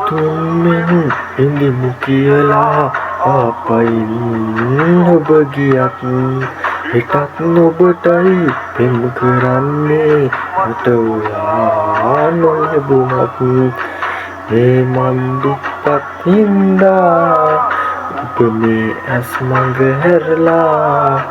තුන්වෙන් ඉඳිමු කියලා ආපයින් ඔබ ගියත් හිතක් නොබටයි පෙම් කරන්නේ මට ඔයා නොලැබුණත් මේ මන් දුප්පත් හින්දා ඔබ මේ ඇස් මඟ හැරලා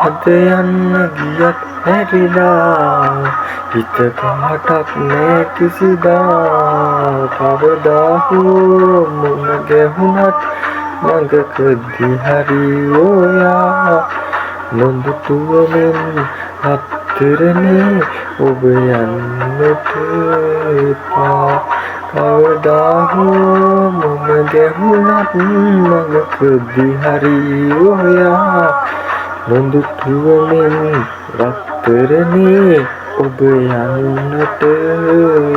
අද යන්න ගියත් හැරිලා හිත කාටක් නෑ කිසිදා කවදා හෝ මුණ ගැහුණත් මඟකදී හරි ඔයා නොදුටුවමින් අත්තරනේ ඔබ යන්නට එපා කවදා හෝ මුණ ගැහුණත් මඟකදී හරි ඔයා නොදුටුවමින් අත්තරනේ ඔබ යන්නට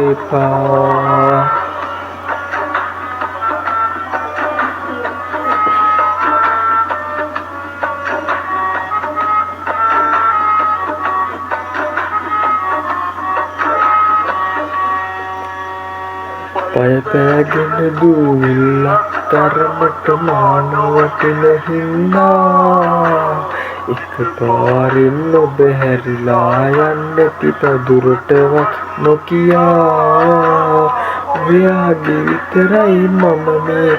එපා පය පෑගෙන දූවිල්ලක් තරමට මානවටින හින්දා එකපාරින් ඔබ හැරිලා යන්න පිටදුරටවත් නොකියා ඔයාගේ විතරයි මම මේ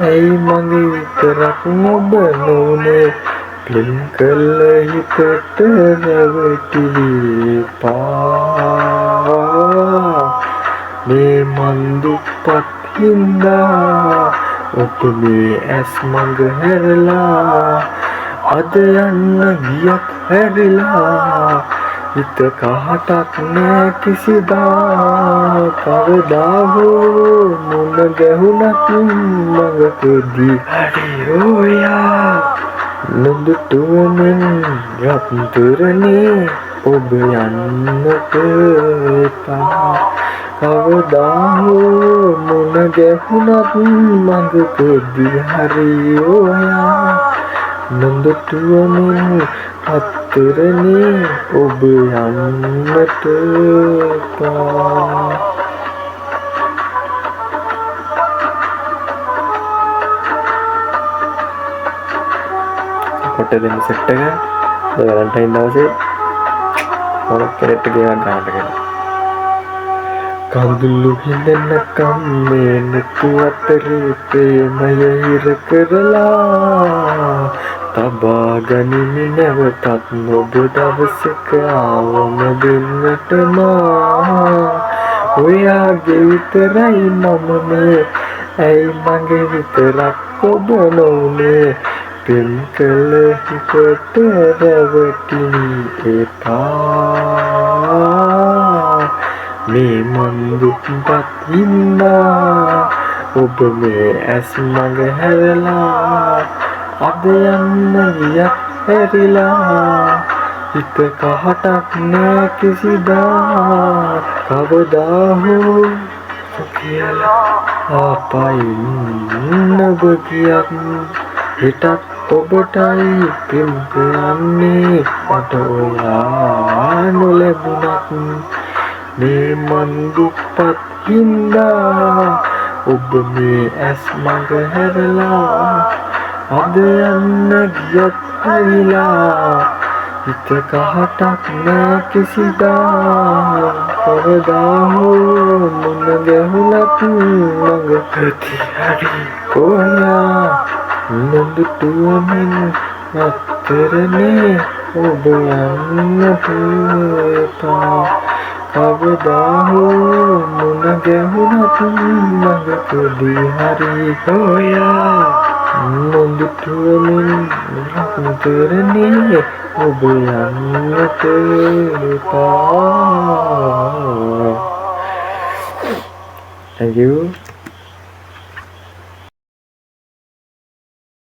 ඇයි මගේ විතරක් ඔබ නොනේ පින් කළ හිතට රැවටිලිපා මේ මන් දුප්පත් හින්දා ඔබ මේ ඇස් මඟ හැරලා අද යන්න ගියත් හැරිලා හිත කාටක් නෑ කිසිදා කවදා හෝ මුණ ගැහුණත් මඟකදී හරි ඔයා නොදුටුවමින් යත්තරනේ ඔබ යන්නට එපා කවදා හෝ මුණ ගැහුණත් මඟකදී හරි ඔයා නොදුටුවමින් අත්තරනේ ඔබ යන්නට එපා සපෝට් දෙන්න සෙට් එක වැලන්ටයින් දවසේ මොන කෙනෙක්ට ගියා ගන්නට කියලා කඳුළු හිඳනකම් මේ නෙතු අතරේ ප්‍රේමය හිර කරලා තබා ගනිමි නැවතත් ඔබ දවසක ආවම දෙන්නට මා ඔයාගේ විතරයි මම මේ ඇයි මගේ විතරක් ඔබ නොනේ පෙම් කළ හිතට රැවටිලි එපා මේ මන් දුප්පත් හින්දා ඔබ මේ ඇස් මඟ හැරලා අද යන්න ගියත් හැරිලා හිත කාටක් නෑ කිසිදා කවදා හෝ කියලා ආපයින් ඔබ ගියත් හිතත් ඔබටයි පෙම් කරන්නේ මට ඔයා නොලැබුණත් මේ මන් දුප්පත් හින්දා ඔබ මේ ඇස් මඟ හැරලා අද යන්න ගියත් හැරිලා හිත කාටක් නෑ කිසිදා කවදා හෝ මුණ ගැහුණත් මඟකදී හරි ඔයා නොදුටුවමින් අත්තරනේ ඔබ යන්නට එපා කවදා හෝ මුණ ගැහුණත් මඟකදී හරි ඔයා නොදුටුවමින් අත්තරනේ ඔබ යන්නට එපා. Thank you.